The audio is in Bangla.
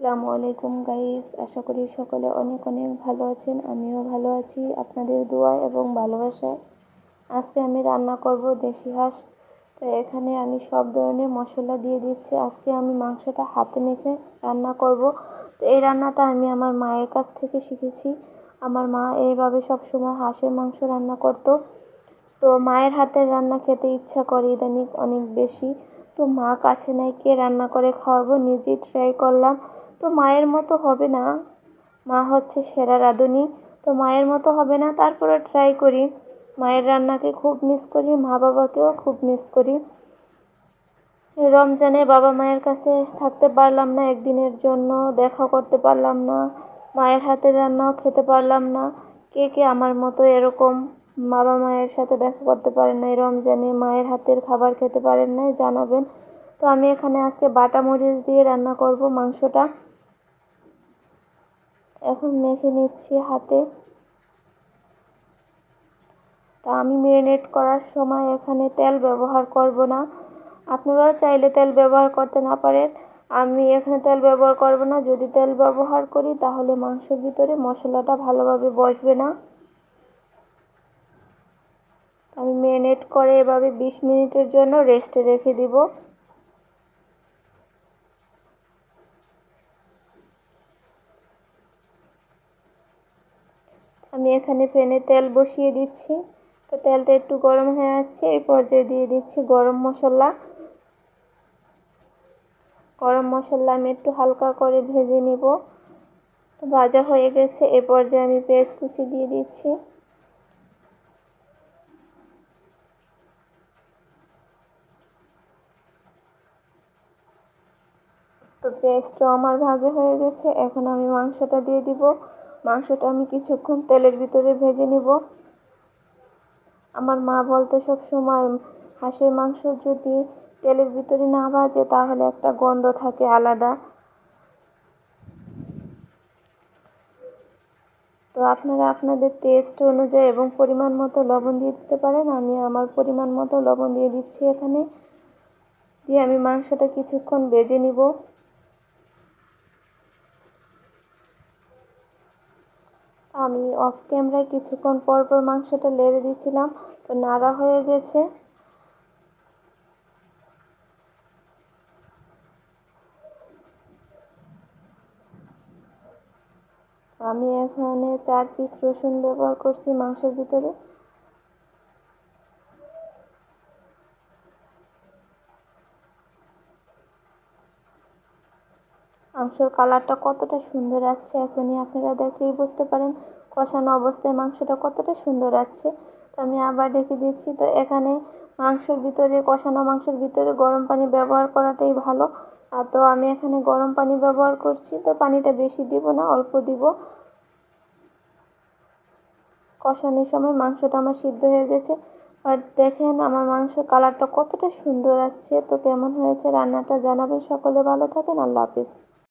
আসসালামু আলাইকুম গাইস, আশা করি সকলে অনেক অনেক ভালো আছেন। আমিও ভালো আছি আপনাদের দোয়া এবং ভালোবাসায়। আজকে আমি রান্না করব দেশি হাঁস। তো এখানে আমি সব ধরনের মশলা দিয়ে দিচ্ছি। আজকে আমি মাংসটা হাতে মেখে রান্না করব। তো এই রান্নাটা আমি আমার মায়ের কাছ থেকে শিখেছি। আমার মা এইভাবে সবসময় হাঁসের মাংস রান্না করতো। তো মায়ের হাতের রান্না খেতে ইচ্ছা করে ইদানিং অনেক বেশি। তো মা কাছে নাই, কে রান্না করে খাওয়াবো, নিজেই ট্রাই করলাম। তো মায়ের মতো হবে না, মা হচ্ছে সেরা রাঁধুনি। তো মায়ের মতো হবে না, তারপরে ট্রাই করি। মায়ের রান্নাকে খুব মিস করি, মা বাবাকেও খুব মিস করি। রমজানে বাবা মায়ের কাছে থাকতে পারলাম না, একদিনের জন্য দেখা করতে পারলাম না, মায়ের হাতের রান্নাও খেতে পারলাম না। কে কে আমার মতো এরকম বাবা মায়ের সাথে দেখা করতে পারেন নাই, রমজানে মায়ের হাতের খাবার খেতে পারেন নাই, জানাবেন। তো আমি এখানে আজকে বাটা মরিচ দিয়ে রান্না করব মাংসটা। এখন মেখে নিচ্ছি হাতে। তা আমি ম্যারিনেট করার সময় এখানে তেল ব্যবহার করব না। আপনারাও চাইলে তেল ব্যবহার করতে না পারেন, আমি এখানে তেল ব্যবহার করব না। যদি তেল ব্যবহার করি তাহলে মাংসের ভিতরে মশলাটা ভালোভাবে বসবে না। আমি ম্যারিনেট করে এভাবে 20 মিনিটের জন্য রেস্টে রেখে দিব। আমি এখানে প্যানে তেল বসিয়ে দিচ্ছি। তো তেলটা একটু গরম হয়ে যাচ্ছে, এই পর্যায়ে দিয়ে দিচ্ছি গরম মশলা। গরম মশলা আমি একটু হালকা করে ভেজে নিব। তো ভাজা হয়ে গেছে, এ পর্যায়ে আমি পেঁয়াজ কুচি দিয়ে দিচ্ছি। তো পেঁয়াজটা আমার ভাজা হয়ে গেছে, এখন আমি মাংসটা দিয়ে দিব। মাংসটা আমি কিছুক্ষণ তেলের ভিতরে ভেজে নিব। আমার মা বলতো সব সময়, হাঁসের মাংস যদি তেলের ভিতরে না ভাজে তাহলে একটা গন্ধ থাকে আলাদা। তো আপনারা আপনাদের টেস্ট অনুযায়ী এবং পরিমাণ মতো লবণ দিয়ে দিতে পারেন। আমি আমার পরিমাণ মতো লবণ দিয়ে দিচ্ছি এখানে। দিয়ে আমি মাংসটা কিছুক্ষণ ভেজে নিব। আমি অফ ক্যামেরায় কিছুক্ষণ পর পর মাংসটা নেড়ে দিচ্ছিলাম, তো নাড়া হয়ে গেছে। আমি এখানে 4 পিস রসুন ব্যবহার করছি মাংসের ভিতরে। মাংসের কালারটা কতটা সুন্দর আসছে, এখনই আপনারা দেখলেই বুঝতে পারেন কষানো অবস্থায় মাংসটা কতটা সুন্দর আসছে। তো আমি আবার ঢেকে দিচ্ছি। তো এখানে মাংসের ভিতরে, কষানো মাংসের ভিতরে গরম পানি ব্যবহার করাটাই ভালো। তো আমি এখানে গরম পানি ব্যবহার করছি। তো পানিটা বেশি দিব না, অল্প দিব। কষানোর সময় মাংসটা আমার সিদ্ধ হয়ে গেছে। আর দেখেন আমার মাংসের কালারটা কতটা সুন্দর আসছে। তো কেমন হয়েছে রান্নাটা জানাবেন। সকলে ভালো থাকেন, আল্লাহ হাফিজ।